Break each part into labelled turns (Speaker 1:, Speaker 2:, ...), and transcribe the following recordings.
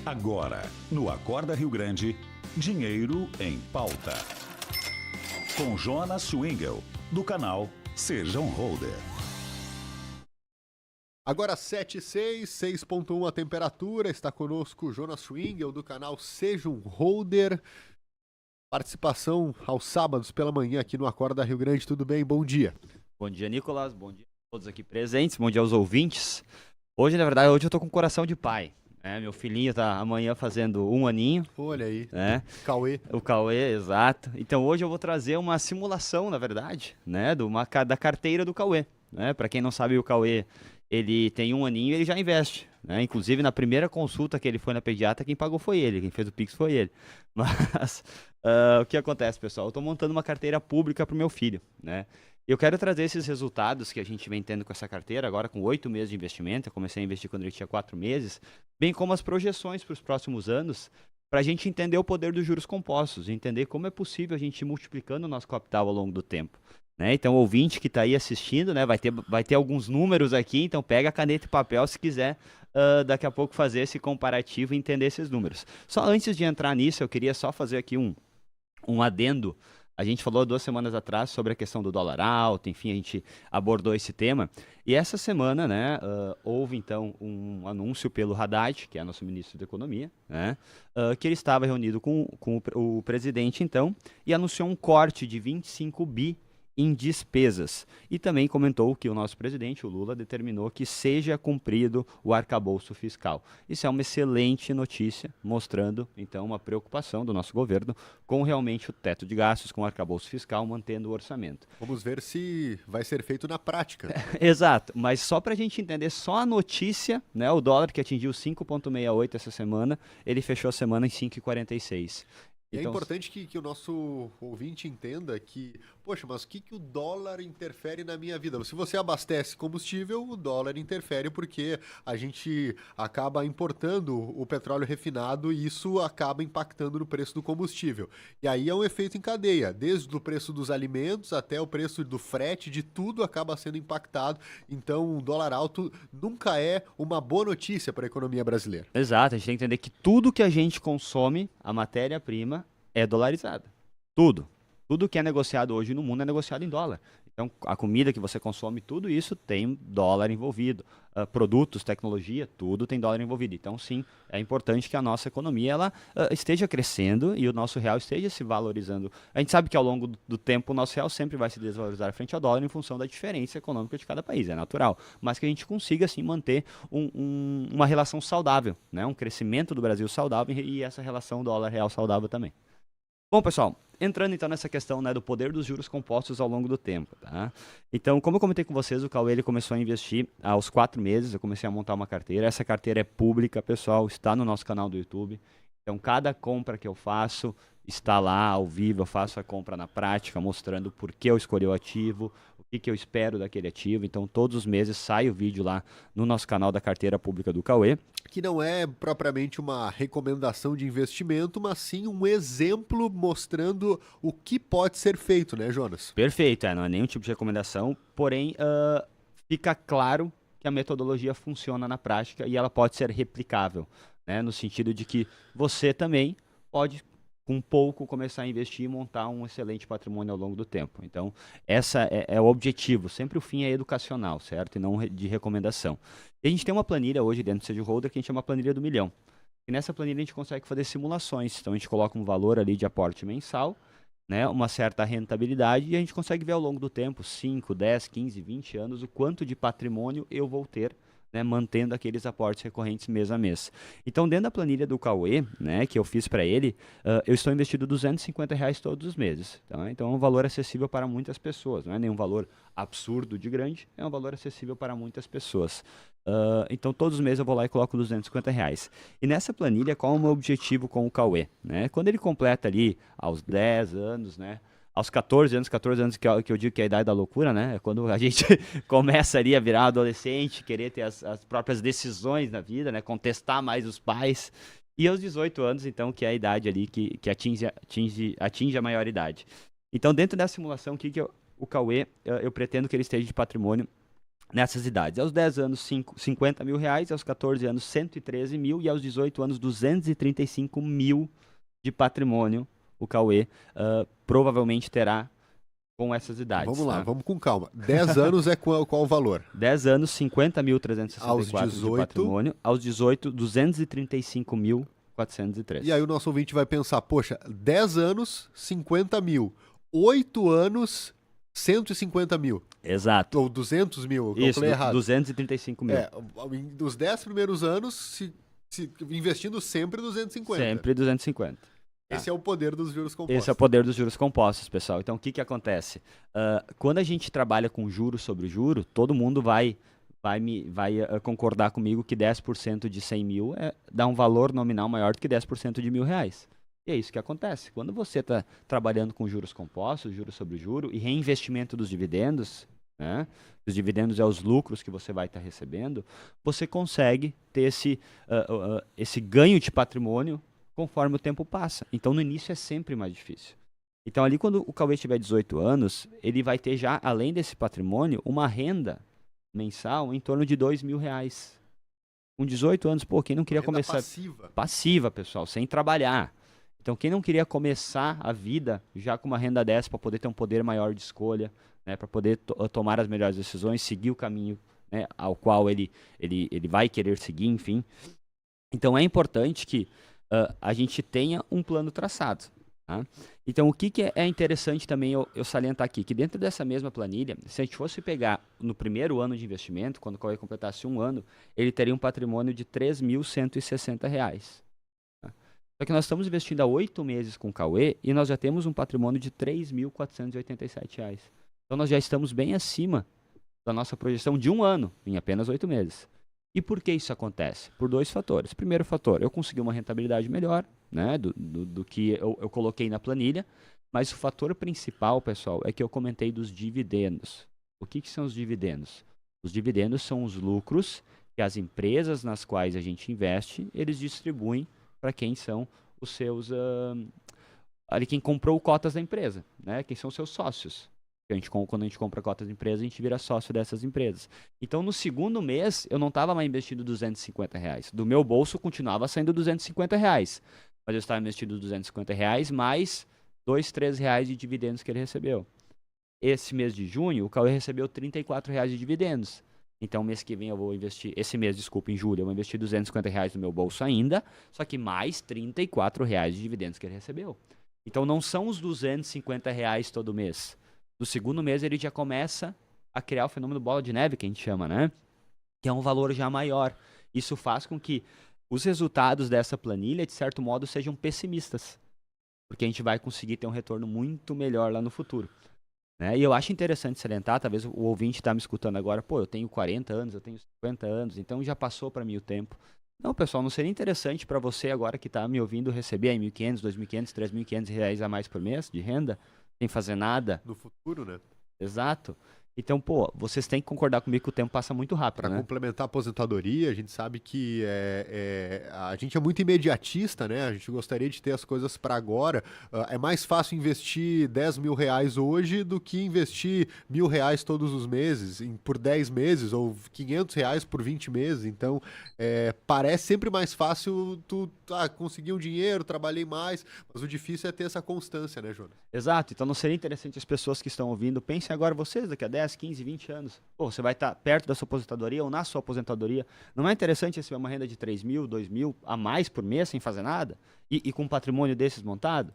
Speaker 1: Agora, no Acorda Rio Grande, Dinheiro em Pauta. Com Jonas Schwingel, do canal Seja um Holder.
Speaker 2: Agora 7,6, 6,1 a temperatura. Está conosco o Jonas Schwingel, do canal Seja um Holder. Participação aos sábados pela manhã aqui no Acorda Rio Grande. Tudo bem? Bom dia.
Speaker 3: Bom dia, Nicolas. Bom dia a todos aqui presentes. Bom dia aos ouvintes. Hoje, na verdade, eu tô com coração de pai. Meu filhinho tá amanhã fazendo 1 aninho.
Speaker 2: Olha aí,
Speaker 3: Cauê. O Cauê, exato. Então hoje eu vou trazer uma simulação, na verdade, da carteira do Cauê. Para quem não sabe, o Cauê, ele tem 1 aninho e ele já investe. Inclusive, na primeira consulta que ele foi na pediatra, quem pagou foi ele, quem fez o Pix foi ele. Mas o que acontece, pessoal? Eu tô montando uma carteira pública pro meu filho, Eu quero trazer esses resultados que a gente vem tendo com essa carteira, agora com 8 meses de investimento. Eu comecei a investir quando ele tinha 4 meses, bem como as projeções para os próximos anos, para a gente entender o poder dos juros compostos, entender como é possível a gente ir multiplicando o nosso capital ao longo do tempo. Então, o ouvinte que está aí assistindo, vai ter alguns números aqui, então pega a caneta e papel se quiser daqui a pouco fazer esse comparativo e entender esses números. Só antes de entrar nisso, eu queria só fazer aqui um adendo. A gente falou 2 semanas atrás sobre a questão do dólar alto, enfim, a gente abordou esse tema. E essa semana, houve então um anúncio pelo Haddad, que é nosso ministro da Economia, que ele estava reunido com o presidente então, e anunciou um corte de 25 bi em despesas. E também comentou que o nosso presidente, o Lula, determinou que seja cumprido o arcabouço fiscal. Isso é uma excelente notícia, mostrando, então, uma preocupação do nosso governo com realmente o teto de gastos, com o arcabouço fiscal, mantendo o orçamento.
Speaker 2: Vamos ver se vai ser feito na prática.
Speaker 3: Exato, mas só para a gente entender só a notícia, o dólar que atingiu 5,68 essa semana, ele fechou a semana em 5,46.
Speaker 2: É importante que o nosso ouvinte entenda que, poxa, mas o que o dólar interfere na minha vida? Se você abastece combustível, o dólar interfere porque a gente acaba importando o petróleo refinado e isso acaba impactando no preço do combustível. E aí é um efeito em cadeia, desde o preço dos alimentos até o preço do frete, de tudo acaba sendo impactado. Então, o dólar alto nunca é uma boa notícia para a economia brasileira.
Speaker 3: Exato, a gente tem que entender que tudo que a gente consome, a matéria-prima, é dolarizada. Tudo. Tudo que é negociado hoje no mundo é negociado em dólar. Então, a comida que você consome, tudo isso tem dólar envolvido. Produtos, tecnologia, tudo tem dólar envolvido. Então, sim, é importante que a nossa economia ela, esteja crescendo e o nosso real esteja se valorizando. A gente sabe que ao longo do tempo o nosso real sempre vai se desvalorizar frente ao dólar em função da diferença econômica de cada país, é natural. Mas que a gente consiga, assim, manter uma relação saudável, um crescimento do Brasil saudável e essa relação dólar-real saudável também. Bom, pessoal, entrando então nessa questão do poder dos juros compostos ao longo do tempo, tá? Então, como eu comentei com vocês, o Cauê ele começou a investir aos 4 meses, eu comecei a montar uma carteira. Essa carteira é pública, pessoal, está no nosso canal do YouTube. Então, cada compra que eu faço está lá ao vivo, eu faço a compra na prática, mostrando por que eu escolhi o ativo, o que eu espero daquele ativo. Então, todos os meses sai o vídeo lá no nosso canal da carteira pública do Cauê.
Speaker 2: Que não é propriamente uma recomendação de investimento, mas sim um exemplo mostrando o que pode ser feito, né, Jonas?
Speaker 3: Perfeito, não é nenhum tipo de recomendação, porém fica claro que a metodologia funciona na prática e ela pode ser replicável, no sentido de que você também pode, com pouco, começar a investir e montar um excelente patrimônio ao longo do tempo. Então, essa é o objetivo. Sempre o fim é educacional, certo? E não de recomendação. E a gente tem uma planilha hoje dentro do Seja Holder que a gente chama planilha do milhão. E nessa planilha a gente consegue fazer simulações. Então, a gente coloca um valor ali de aporte mensal, uma certa rentabilidade, e a gente consegue ver ao longo do tempo, 5, 10, 15, 20 anos, o quanto de patrimônio eu vou ter, mantendo aqueles aportes recorrentes mês a mês. Então, dentro da planilha do Cauê, que eu fiz para ele, eu estou investindo R$250 todos os meses. Tá? Então, é um valor acessível para muitas pessoas. Não é nenhum valor absurdo de grande, é um valor acessível para muitas pessoas. Então, todos os meses eu vou lá e coloco R$250. E nessa planilha, qual é o meu objetivo com o Cauê? Quando ele completa ali aos 10 anos, aos 14 anos que eu digo que é a idade da loucura, É quando a gente começa ali a virar adolescente, querer ter as próprias decisões na vida, contestar mais os pais. E aos 18 anos, então, que é a idade ali que atinge a maioridade. Então, dentro dessa simulação, o Cauê, eu pretendo que ele esteja de patrimônio nessas idades. Aos 10 anos, 50 mil reais, aos 14 anos, 113 mil, e aos 18 anos, 235 mil de patrimônio o Cauê provavelmente terá com essas idades.
Speaker 2: Vamos lá,
Speaker 3: tá?
Speaker 2: vamos com calma. 10 anos é qual o valor?
Speaker 3: 10 anos, 50.364
Speaker 2: Aos 18?
Speaker 3: de patrimônio. Aos 18, 235.403.
Speaker 2: E aí o nosso ouvinte vai pensar, poxa, 10 anos, 50 mil. 8 anos, 150 mil.
Speaker 3: Exato.
Speaker 2: Ou 200 mil, eu
Speaker 3: Isso,
Speaker 2: calculei errado.
Speaker 3: 235 mil.
Speaker 2: Dos 10 primeiros anos, investindo sempre 250.
Speaker 3: Sempre 250.
Speaker 2: Esse é o poder dos juros compostos.
Speaker 3: Esse é o poder dos juros compostos, pessoal. Então, o que acontece? Quando a gente trabalha com juro sobre juro, todo mundo vai concordar comigo que 10% de 100 mil dá um valor nominal maior do que 10% de R$1.000. E é isso que acontece. Quando você está trabalhando com juros compostos, juro sobre juro, e reinvestimento dos dividendos, né? Os dividendos é os lucros que você vai estar recebendo, você consegue ter esse ganho de patrimônio conforme o tempo passa. Então, no início é sempre mais difícil. Então, ali quando o Cauê tiver 18 anos, ele vai ter já, além desse patrimônio, uma renda mensal em torno de R$2.000. Com 18 anos, quem não queria começar...
Speaker 2: passiva.
Speaker 3: Passiva, pessoal, sem trabalhar. Então, quem não queria começar a vida já com uma renda dessa para poder ter um poder maior de escolha, né, para poder tomar as melhores decisões, seguir o caminho, né, ao qual ele vai querer seguir, enfim. Então, é importante que a gente tenha um plano traçado. Tá? Então, o que é interessante também eu salientar aqui, que dentro dessa mesma planilha, se a gente fosse pegar no primeiro ano de investimento, quando o Cauê completasse 1 ano, ele teria um patrimônio de R$3.160. Tá? Só que nós estamos investindo há 8 meses com o Cauê e nós já temos um patrimônio de R$3.487. Então, nós já estamos bem acima da nossa projeção de 1 ano, em apenas 8 meses. E por que isso acontece? Por 2 fatores. Primeiro fator, eu consegui uma rentabilidade melhor, né, do que eu coloquei na planilha, mas o fator principal, pessoal, é que eu comentei dos dividendos. O que são os dividendos? Os dividendos são os lucros que as empresas nas quais a gente investe, eles distribuem para quem são os seus... ali quem comprou cotas da empresa, né, quem são os seus sócios. Quando a gente compra cotas de empresa, a gente vira sócio dessas empresas. Então, no segundo mês, eu não estava mais investindo R$250. Do meu bolso, continuava saindo R$250. Mas eu estava investindo R$250 mais R$2, R$3 de dividendos que ele recebeu. Esse mês de junho, o Cauê recebeu R$34 de dividendos. Então, mês que vem eu vou investir... em julho, eu vou investir R$250 no meu bolso ainda, só que mais R$34 de dividendos que ele recebeu. Então, não são os R$250 todo mês. No segundo mês, ele já começa a criar o fenômeno bola de neve, que a gente chama, né? Que é um valor já maior. Isso faz com que os resultados dessa planilha, de certo modo, sejam pessimistas. Porque a gente vai conseguir ter um retorno muito melhor lá no futuro. Né? E eu acho interessante salientar, talvez o ouvinte está me escutando agora, eu tenho 40 anos, eu tenho 50 anos, então já passou para mim o tempo. Não, pessoal, não seria interessante para você agora que está me ouvindo receber aí R$1.500, R$2.500, R$3.500 a mais por mês de renda? Sem fazer nada.
Speaker 2: No futuro, né?
Speaker 3: Exato. Então, vocês têm que concordar comigo que o tempo passa muito rápido,
Speaker 2: Para
Speaker 3: né?
Speaker 2: complementar a aposentadoria, a gente sabe que a gente é muito imediatista, né? A gente gostaria de ter as coisas para agora. É mais fácil investir R$10.000 hoje do que investir R$1.000 todos os meses, por 10 meses, ou R$500 por 20 meses. Então, parece sempre mais fácil tu conseguir um dinheiro, trabalhei mais, mas o difícil é ter essa constância, né, Jonas?
Speaker 3: Exato. Então, não seria interessante as pessoas que estão ouvindo, pensem agora vocês, daqui a 10, 15, 20 anos. Você vai estar perto da sua aposentadoria ou na sua aposentadoria. Não é interessante receber uma renda de 3.000, 2.000 a mais por mês sem fazer nada? E com um patrimônio desses montado?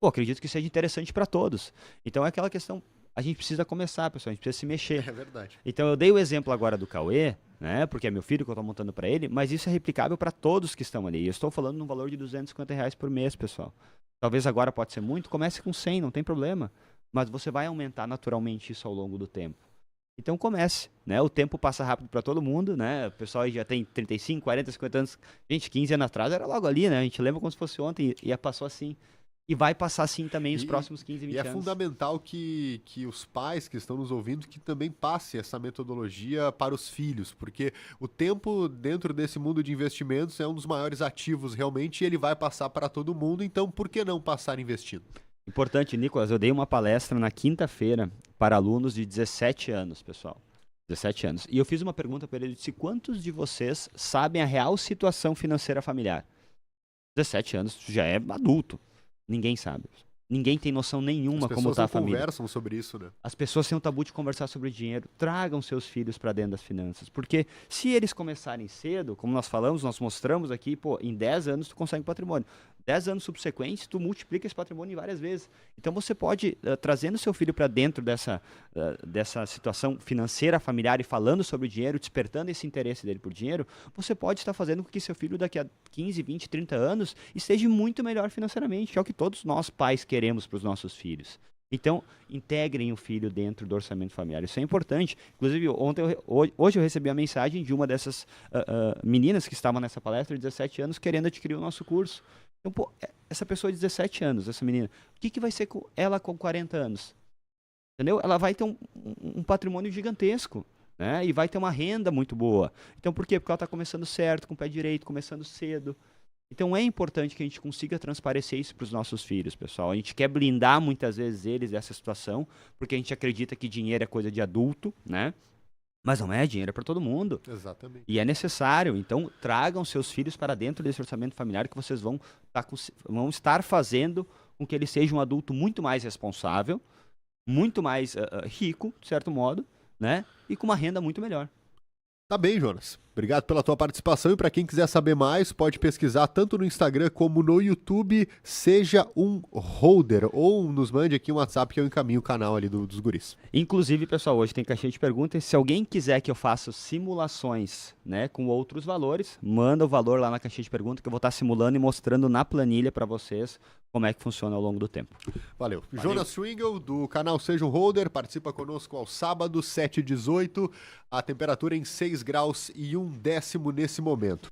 Speaker 3: Acredito que seja interessante para todos. Então é aquela questão, a gente precisa começar, pessoal, a gente precisa se mexer.
Speaker 2: É verdade.
Speaker 3: Então eu dei o exemplo agora do Cauê, né, porque é meu filho que eu estou montando para ele, mas isso é replicável para todos que estão ali. Eu estou falando num valor de R$250 por mês, pessoal. Talvez agora pode ser muito, comece com 100, não tem problema. Mas você vai aumentar naturalmente isso ao longo do tempo. Então comece, né? O tempo passa rápido para todo mundo, né? O pessoal aí já tem 35, 40, 50 anos. Gente, 15 anos atrás era logo ali, né? A gente lembra como se fosse ontem e passou assim. E vai passar assim também os próximos 15, 20 anos.
Speaker 2: E é fundamental que os pais que estão nos ouvindo que também passem essa metodologia para os filhos, porque o tempo dentro desse mundo de investimentos é um dos maiores ativos realmente e ele vai passar para todo mundo, então por que não passar investindo?
Speaker 3: Importante, Nicolas, eu dei uma palestra na quinta-feira para alunos de 17 anos, pessoal. 17 anos. E eu fiz uma pergunta para ele, eu disse, quantos de vocês sabem a real situação financeira familiar? 17 anos, tu já é adulto. Ninguém sabe. Ninguém tem noção nenhuma como está a família.
Speaker 2: As pessoas conversam sobre isso, né?
Speaker 3: As pessoas têm um tabu de conversar sobre dinheiro. Tragam seus filhos para dentro das finanças. Porque se eles começarem cedo, como nós falamos, nós mostramos aqui, pô, em 10 anos tu consegue patrimônio. 10 anos subsequentes, tu multiplica esse patrimônio várias vezes. Então você pode, trazendo seu filho para dentro dessa situação financeira familiar e falando sobre o dinheiro, despertando esse interesse dele por dinheiro, você pode estar fazendo com que seu filho daqui a 15, 20, 30 anos esteja muito melhor financeiramente, que é o que todos nós pais queremos para os nossos filhos. Então, integrem o filho dentro do orçamento familiar. Isso é importante. Inclusive, hoje eu recebi a mensagem de uma dessas meninas que estavam nessa palestra, de 17 anos, querendo adquirir o nosso curso. Então, pô, essa pessoa de 17 anos, essa menina, o que vai ser com ela com 40 anos? Entendeu? Ela vai ter um patrimônio gigantesco, né? E vai ter uma renda muito boa. Então, por quê? Porque ela está começando certo, com o pé direito, começando cedo. Então é importante que a gente consiga transparecer isso para os nossos filhos, pessoal. A gente quer blindar muitas vezes eles dessa situação, porque a gente acredita que dinheiro é coisa de adulto, né? Mas não é, dinheiro é para todo mundo.
Speaker 2: Exatamente.
Speaker 3: E é necessário. Então tragam seus filhos para dentro desse orçamento familiar que vocês vão estar fazendo com que ele seja um adulto muito mais responsável, muito mais rico, de certo modo, né? E com uma renda muito melhor.
Speaker 2: Tá bem, Jonas. Obrigado pela tua participação e para quem quiser saber mais, pode pesquisar tanto no Instagram como no YouTube, Seja um Holder, ou nos mande aqui um WhatsApp que eu encaminho o canal ali dos guris.
Speaker 3: Inclusive, pessoal, hoje tem caixinha de perguntas. Se alguém quiser que eu faça simulações, né, com outros valores, manda o valor lá na caixinha de perguntas que eu vou estar simulando e mostrando na planilha para vocês como é que funciona ao longo do tempo.
Speaker 2: Valeu. Jonas Swingle, do canal Seja um Holder, participa conosco ao sábado, 7h18, a temperatura em 6 graus e 1 décimo nesse momento.